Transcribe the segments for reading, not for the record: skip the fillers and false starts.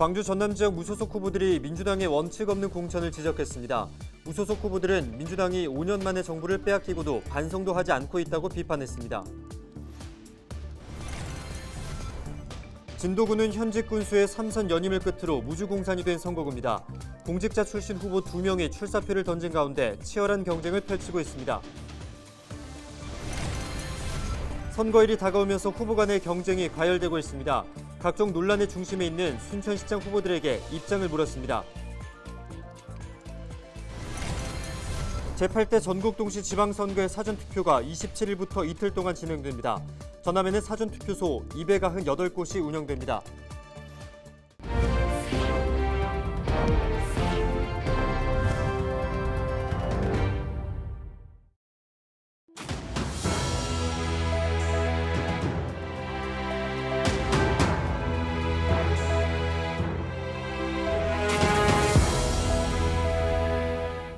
광주 전남 지역 무소속 후보들이 민주당의 원칙 없는 공천을 지적했습니다. 무소속 후보들은 민주당이 5년 만에 정부를 빼앗기고도 반성도 하지 않고 있다고 비판했습니다. 진도구는 현직 군수의 3선 연임을 끝으로 무주공산이 된 선거구입니다. 공직자 출신 후보 2명이 출사표를 던진 가운데 치열한 경쟁을 펼치고 있습니다. 선거일이 다가오면서 후보 간의 경쟁이 과열되고 있습니다. 각종 논란의 중심에 있는 순천시장 후보들에게 입장을 물었습니다. 제8대 전국동시 지방선거의 사전투표가 27일부터 이틀 동안 진행됩니다. 전남에는 사전투표소 298곳이 운영됩니다.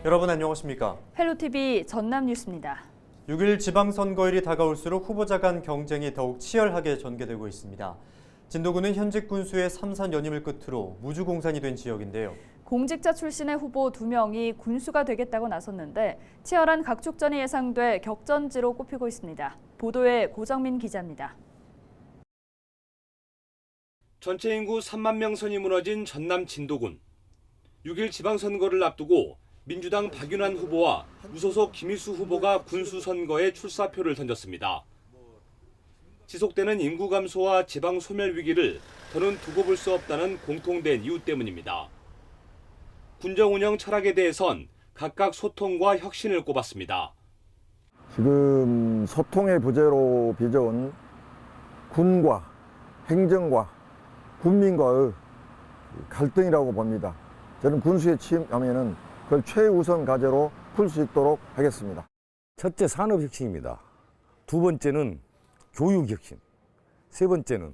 여러분 안녕하십니까? 헬로TV 전남 뉴스입니다. 6일 지방선거일이 다가올수록 후보자 간 경쟁이 더욱 치열하게 전개되고 있습니다. 진도구는 현직 군수의 3선 연임을 끝으로 무주공산이 된 지역인데요. 공직자 출신의 후보 2명이 군수가 되겠다고 나섰는데 치열한 각축전이 예상돼 격전지로 꼽히고 있습니다. 보도에 고정민 기자입니다. 전체 인구 3만 명 선이 무너진 전남 진도군. 6일 지방선거를 앞두고 민주당 박윤환 후보와 무소속 김희수 후보가 군수 선거에 출사표를 던졌습니다. 지속되는 인구 감소와 지방 소멸 위기를 더는 두고 볼 수 없다는 공통된 이유 때문입니다. 군정 운영 철학에 대해선 각각 소통과 혁신을 꼽았습니다. 지금 소통의 부재로 빚어온 군과 행정과 국민과의 갈등이라고 봅니다. 저는 군수에 취임하면은 그걸 최우선 과제로 풀 수 있도록 하겠습니다. 첫째 산업혁신입니다. 두 번째는 교육혁신, 세 번째는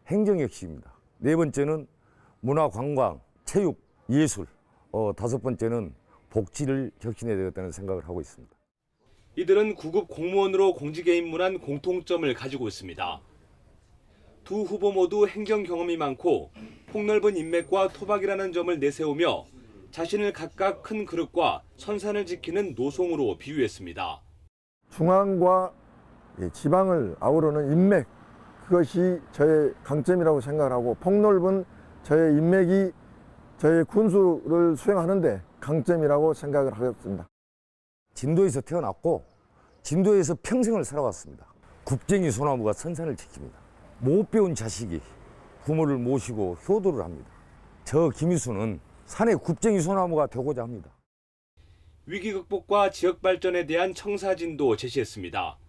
행정혁신입니다. 네 번째는 문화관광, 체육, 예술, 다섯 번째는 복지를 혁신해야 되겠다는 생각을 하고 있습니다. 이들은 구급 공무원으로 공직에 입문한 공통점을 가지고 있습니다. 두 후보 모두 행정 경험이 많고 폭넓은 인맥과 토박이라는 점을 내세우며 자신을 각각 큰 그릇과 선산을 지키는 노송으로 비유했습니다. 중앙과 지방을 아우르는 인맥, 그것이 저의 강점이라고 생각을 하고 폭넓은 저의 인맥이 저의 군수를 수행하는 데 강점이라고 생각을 하겠습니다. 진도에서 태어났고 진도에서 평생을 살아왔습니다. 굽쟁이 소나무가 선산을 지킵니다. 못 배운 자식이 부모를 모시고 효도를 합니다. 저 김희수는 산의 굽쟁이 소나무가 되고자 합니다. 위기 극복과 지역 발전에 대한 청사진도 제시했습니다.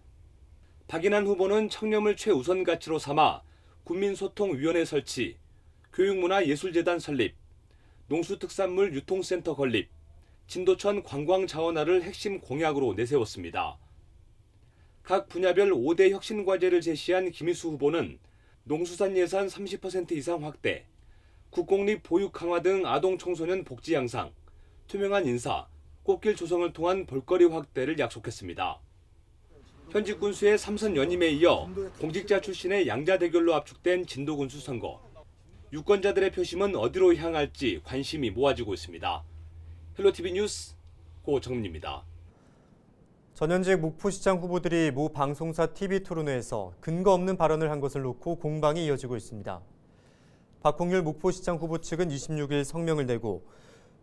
박인환 후보는 청렴을 최우선 가치로 삼아 국민소통위원회 설치, 교육문화예술재단 설립, 농수특산물 유통센터 건립, 진도천 관광자원화를 핵심 공약으로 내세웠습니다. 각 분야별 5대 혁신과제를 제시한 김희수 후보는 농수산 예산 30% 이상 확대, 국공립 보육 강화 등 아동 청소년 복지 향상, 투명한 인사, 꽃길 조성을 통한 볼거리 확대를 약속했습니다. 현직 군수의 3선 연임에 이어 공직자 출신의 양자 대결로 압축된 진도군수 선거. 유권자들의 표심은 어디로 향할지 관심이 모아지고 있습니다. 헬로TV 뉴스 고정민입니다. 전현직 목포시장 후보들이 모 방송사 TV토론회에서 근거 없는 발언을 한 것을 놓고 공방이 이어지고 있습니다. 박홍률 목포시장 후보 측은 26일 성명을 내고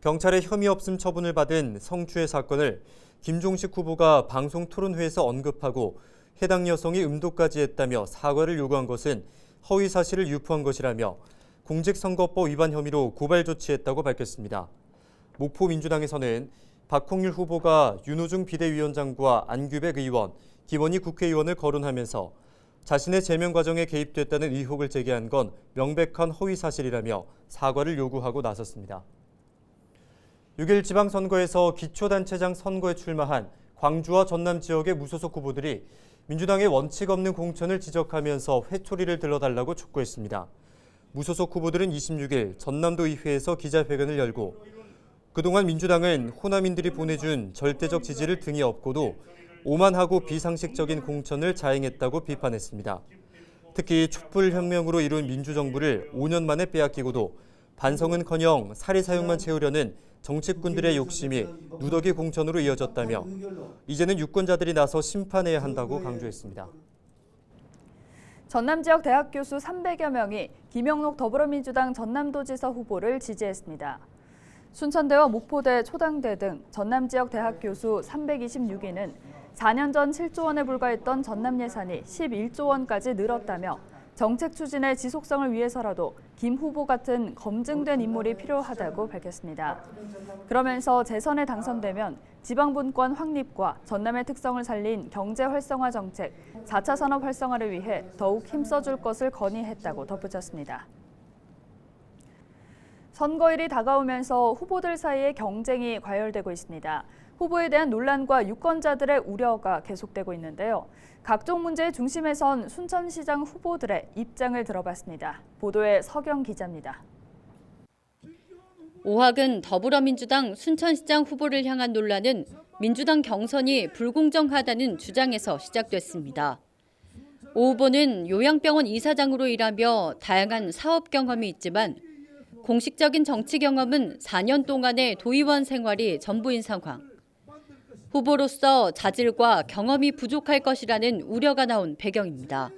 경찰의 혐의 없음 처분을 받은 성추행 사건을 김종식 후보가 방송 토론회에서 언급하고 해당 여성이 음도까지 했다며 사과를 요구한 것은 허위 사실을 유포한 것이라며 공직선거법 위반 혐의로 고발 조치했다고 밝혔습니다. 목포민주당에서는 박홍률 후보가 윤호중 비대위원장과 안규백 의원, 김원희 국회의원을 거론하면서 자신의 제명 과정에 개입됐다는 의혹을 제기한 건 명백한 허위 사실이라며 사과를 요구하고 나섰습니다. 6일 지방선거에서 기초단체장 선거에 출마한 광주와 전남 지역의 무소속 후보들이 민주당의 원칙 없는 공천을 지적하면서 회초리를 들러달라고 촉구했습니다. 무소속 후보들은 26일 전남도 의회에서 기자회견을 열고 그동안 민주당은 호남인들이 보내준 절대적 지지를 등에 업고도 오만하고 비상식적인 공천을 자행했다고 비판했습니다. 특히 촛불혁명으로 이룬 민주정부를 5년 만에 빼앗기고도 반성은커녕 사리 사욕만 채우려는 정치꾼들의 욕심이 누더기 공천으로 이어졌다며 이제는 유권자들이 나서 심판해야 한다고 강조했습니다. 전남 지역 대학 교수 300여 명이 김영록 더불어민주당 전남도지사 후보를 지지했습니다. 순천대와 목포대, 초당대 등 전남 지역 대학 교수 326위는 4년 전 7조 원에 불과했던 전남 예산이 11조 원까지 늘었다며 정책 추진의 지속성을 위해서라도 김 후보 같은 검증된 인물이 필요하다고 밝혔습니다. 그러면서 재선에 당선되면 지방분권 확립과 전남의 특성을 살린 경제 활성화 정책, 4차 산업 활성화를 위해 더욱 힘써줄 것을 건의했다고 덧붙였습니다. 선거일이 다가오면서 후보들 사이에 경쟁이 과열되고 있습니다. 후보에 대한 논란과 유권자들의 우려가 계속되고 있는데요. 각종 문제의 중심에 선 순천시장 후보들의 입장을 들어봤습니다. 보도에 서경 기자입니다. 오학은 더불어민주당 순천시장 후보를 향한 논란은 민주당 경선이 불공정하다는 주장에서 시작됐습니다. 오 후보는 요양병원 이사장으로 일하며 다양한 사업 경험이 있지만 공식적인 정치 경험은 4년 동안의 도의원 생활이 전부인 상황. 후보로서 자질과 경험이 부족할 것이라는 우려가 나온 배경입니다.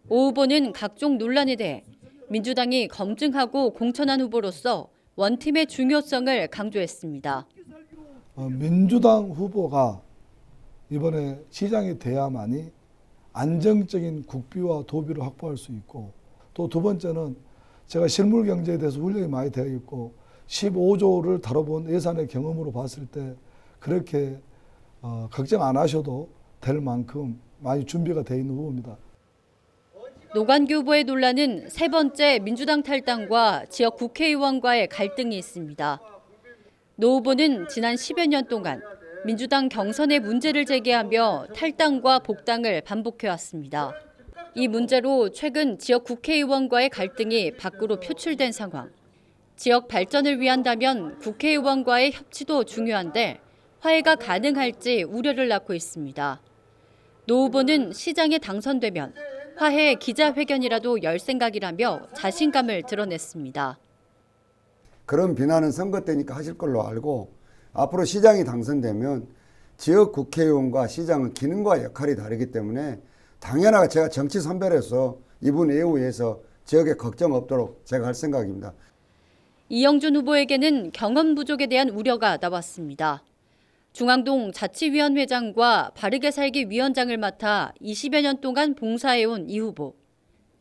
오 후보는 각종 논란에 대해 민주당이 검증하고 공천한 후보로서 원팀의 중요성을 강조했습니다. 민주당 후보가 이번에 시장이 돼야만이 안정적인 국비와 도비를 확보할 수 있고, 또 두 번째는 제가 실물 경제에 대해서 훈련이 많이 되어 있고 15조를 다뤄본 예산의 경험으로 봤을 때 그렇게 걱정 안 하셔도 될 만큼 많이 준비가 되어 있는 후보입니다. 노관규 후보의 논란은 세 번째 민주당 탈당과 지역 국회의원과의 갈등이 있습니다. 노 후보는 지난 10여 년 동안 민주당 경선의 문제를 제기하며 탈당과 복당을 반복해왔습니다. 이 문제로 최근 지역 국회의원과의 갈등이 밖으로 표출된 상황. 지역 발전을 위한다면 국회의원과의 협치도 중요한데 화해가 가능할지 우려를 낳고 있습니다. 노 후보는 시장에 당선되면 화해 기자회견이라도 열 생각이라며 자신감을 드러냈습니다. 그런 비난은 선거 때니까 하실 걸로 알고, 앞으로 시장이 당선되면 지역 국회의원과 시장은 기능과 역할이 다르기 때문에 당연하게 제가 정치 선별해서 이분 예우해서 지역에 걱정 없도록 제가 할 생각입니다. 이영준 후보에게는 경험 부족에 대한 우려가 나왔습니다. 중앙동 자치위원회장과 바르게 살기 위원장을 맡아 20여 년 동안 봉사해온 이 후보.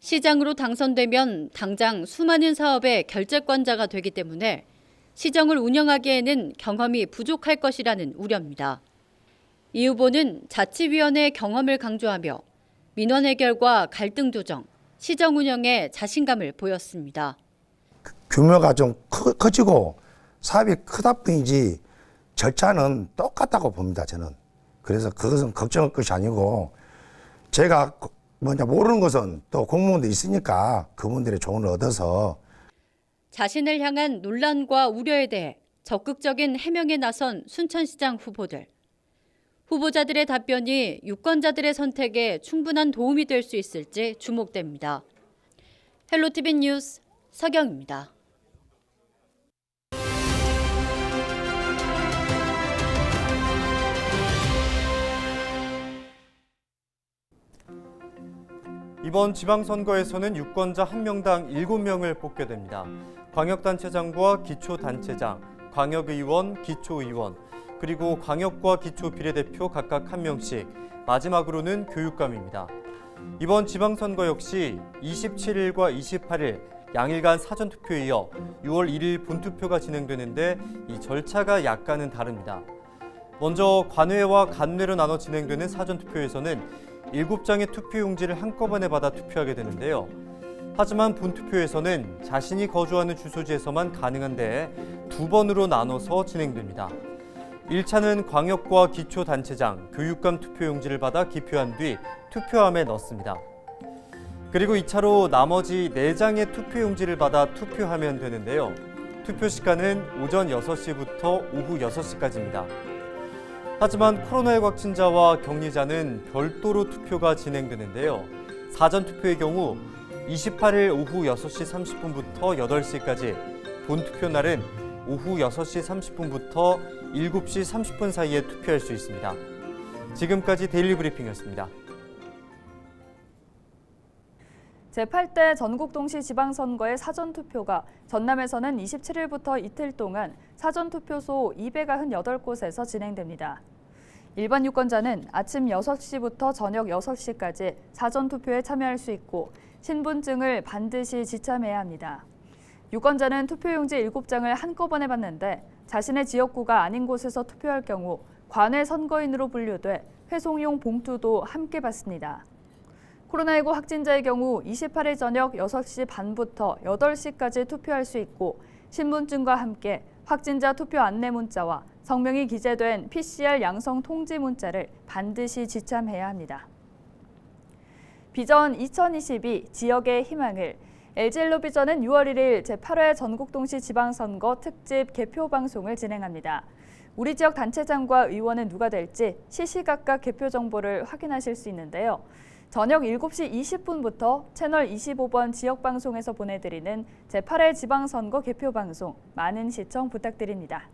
시장으로 당선되면 당장 수많은 사업의 결재권자가 되기 때문에 시정을 운영하기에는 경험이 부족할 것이라는 우려입니다. 이 후보는 자치위원회 경험을 강조하며 민원 해결과 갈등 조정, 시정 운영에 자신감을 보였습니다. 규모가 좀 커지고 사업이 크다 뿐이지 절차는 똑같다고 봅니다, 저는. 그래서 그것은 걱정할 것이 아니고, 제가 모르는 것은 또 공무원도 있으니까 그분들의 조언을 얻어서. 자신을 향한 논란과 우려에 대해 적극적인 해명에 나선 순천시장 후보들. 후보자들의 답변이 유권자들의 선택에 충분한 도움이 될 수 있을지 주목됩니다. 헬로티비 뉴스 서경입니다. 이번 지방선거에서는 유권자 1명당 7명을 뽑게 됩니다. 광역단체장과 기초단체장, 광역의원, 기초의원, 그리고 광역과 기초 비례대표 각각 1명씩, 마지막으로는 교육감입니다. 이번 지방선거 역시 27일과 28일 양일간 사전투표에 이어 6월 1일 본투표가 진행되는데 이 절차가 약간은 다릅니다. 먼저 관외와 간외로 나눠 진행되는 사전투표에서는 7장의 투표용지를 한꺼번에 받아 투표하게 되는데요. 하지만 본투표에서는 자신이 거주하는 주소지에서만 가능한데 2번으로 나눠서 진행됩니다. 1차는 광역과 기초단체장, 교육감 투표용지를 받아 기표한 뒤 투표함에 넣습니다. 그리고 2차로 나머지 4장의 투표용지를 받아 투표하면 되는데요. 투표 시간은 오전 6시부터 오후 6시까지입니다. 하지만 코로나19 확진자와 격리자는 별도로 투표가 진행되는데요. 사전투표의 경우 28일 오후 6시 30분부터 8시까지, 본투표 날은 오후 6시 30분부터 7시 30분 사이에 투표할 수 있습니다. 지금까지 데일리 브리핑이었습니다. 제8대 전국동시 지방선거의 사전투표가 전남에서는 27일부터 이틀 동안 사전투표소 298곳에서 진행됩니다. 일반 유권자는 아침 6시부터 저녁 6시까지 사전투표에 참여할 수 있고 신분증을 반드시 지참해야 합니다. 유권자는 투표용지 7장을 한꺼번에 받는데 자신의 지역구가 아닌 곳에서 투표할 경우 관외 선거인으로 분류돼 회송용 봉투도 함께 받습니다. 코로나19 확진자의 경우 28일 저녁 6시 반부터 8시까지 투표할 수 있고 신분증과 함께 확진자 투표 안내 문자와 성명이 기재된 PCR 양성 통지 문자를 반드시 지참해야 합니다. 비전 2022 지역의 희망을 LG엘로비전은 6월 1일 제8회 전국동시 지방선거 특집 개표 방송을 진행합니다. 우리 지역 단체장과 의원은 누가 될지 시시각각 개표 정보를 확인하실 수 있는데요. 저녁 7시 20분부터 채널 25번 지역방송에서 보내드리는 제8회 지방선거 개표 방송 많은 시청 부탁드립니다.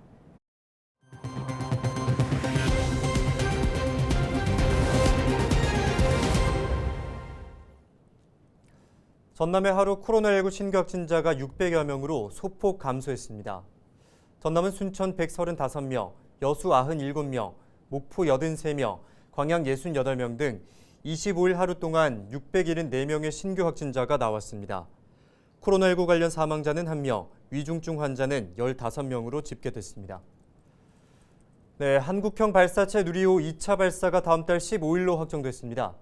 전남의 하루 코로나19 신규 확진자가 600여 명으로 소폭 감소했습니다. 전남은 순천 135명, 여수 97명, 목포 83명, 광양 68명 등 25일 하루 동안 674명의 신규 확진자가 나왔습니다. 코로나19 관련 사망자는 1명, 위중증 환자는 15명으로 집계됐습니다. 네, 한국형 발사체 누리호 2차 발사가 다음 달 15일로 확정됐습니다.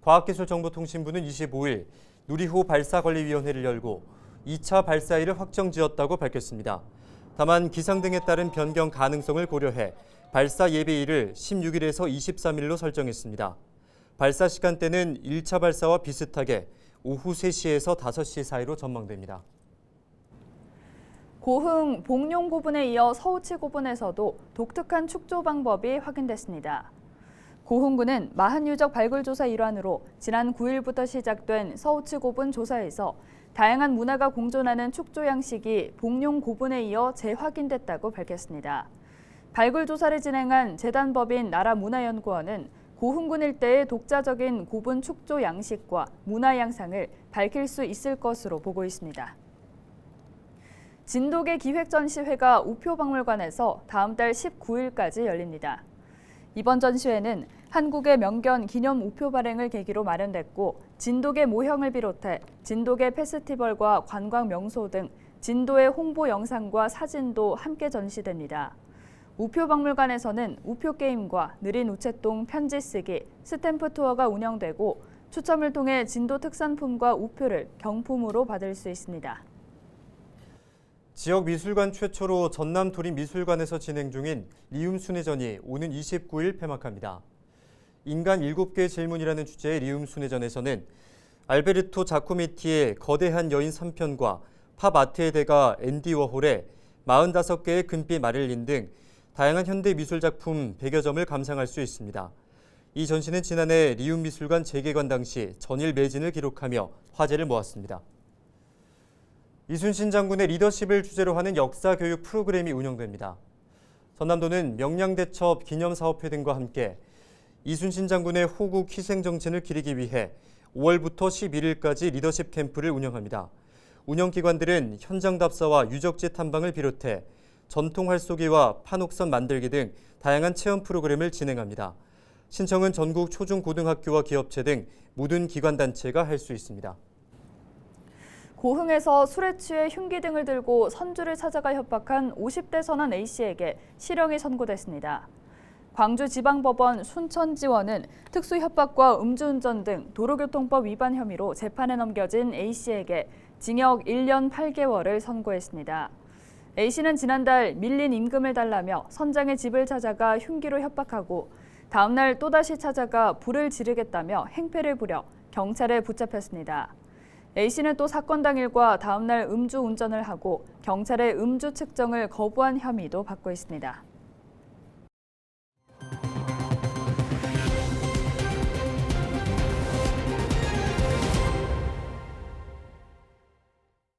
과학기술정보통신부는 25일 누리호 발사관리위원회를 열고 2차 발사일을 확정지었다고 밝혔습니다. 다만 기상 등에 따른 변경 가능성을 고려해 발사 예비일을 16일에서 23일로 설정했습니다. 발사 시간대는 1차 발사와 비슷하게 오후 3시에서 5시 사이로 전망됩니다. 고흥 복룡 고분에 이어 서우치 고분에서도 독특한 축조 방법이 확인됐습니다. 고흥군은 마흔 유적 발굴 조사 일환으로 지난 9일부터 시작된 서우치 고분 조사에서 다양한 문화가 공존하는 축조 양식이 복룡 고분에 이어 재확인됐다고 밝혔습니다. 발굴 조사를 진행한 재단법인 나라문화연구원은 고흥군 일대의 독자적인 고분 축조 양식과 문화 양상을 밝힐 수 있을 것으로 보고 있습니다. 진돗개 기획전시회가 우표박물관에서 다음 달 19일까지 열립니다. 이번 전시회는 한국의 명견 기념 우표 발행을 계기로 마련됐고 진돗개 모형을 비롯해 진돗개 페스티벌과 관광 명소 등 진도의 홍보 영상과 사진도 함께 전시됩니다. 우표박물관에서는 우표게임과 느린 우체통 편지 쓰기, 스탬프 투어가 운영되고 추첨을 통해 진도 특산품과 우표를 경품으로 받을 수 있습니다. 지역 미술관 최초로 전남 도립미술관에서 진행 중인 리움 순회전이 오는 29일 폐막합니다. 인간 7개의 질문이라는 주제의 리움 순회전에서는 알베르토 자코메티의 거대한 여인 3편과 팝 아트의 대가 앤디 워홀의 45개의 금빛 마릴린 등 다양한 현대 미술 작품 100여 점을 감상할 수 있습니다. 이 전시는 지난해 리움 미술관 재개관 당시 전일 매진을 기록하며 화제를 모았습니다. 이순신 장군의 리더십을 주제로 하는 역사교육 프로그램이 운영됩니다. 전남도는 명량대첩 기념사업회 등과 함께 이순신 장군의 호국 희생정신을 기리기 위해 5월부터 11일까지 리더십 캠프를 운영합니다. 운영기관들은 현장 답사와 유적지 탐방을 비롯해 전통 활쏘기와 판옥선 만들기 등 다양한 체험 프로그램을 진행합니다. 신청은 전국 초중고등학교와 기업체 등 모든 기관단체가 할 수 있습니다. 고흥에서 술에 취해 흉기 등을 들고 선주를 찾아가 협박한 50대 선원 A씨에게 실형이 선고됐습니다. 광주지방법원 순천지원은 특수협박과 음주운전 등 도로교통법 위반 혐의로 재판에 넘겨진 A씨에게 징역 1년 8개월을 선고했습니다. A씨는 지난달 밀린 임금을 달라며 선장의 집을 찾아가 흉기로 협박하고 다음 날 또다시 찾아가 불을 지르겠다며 행패를 부려 경찰에 붙잡혔습니다. A씨는 또 사건 당일과 다음 날 음주운전을 하고 경찰의 음주 측정을 거부한 혐의도 받고 있습니다.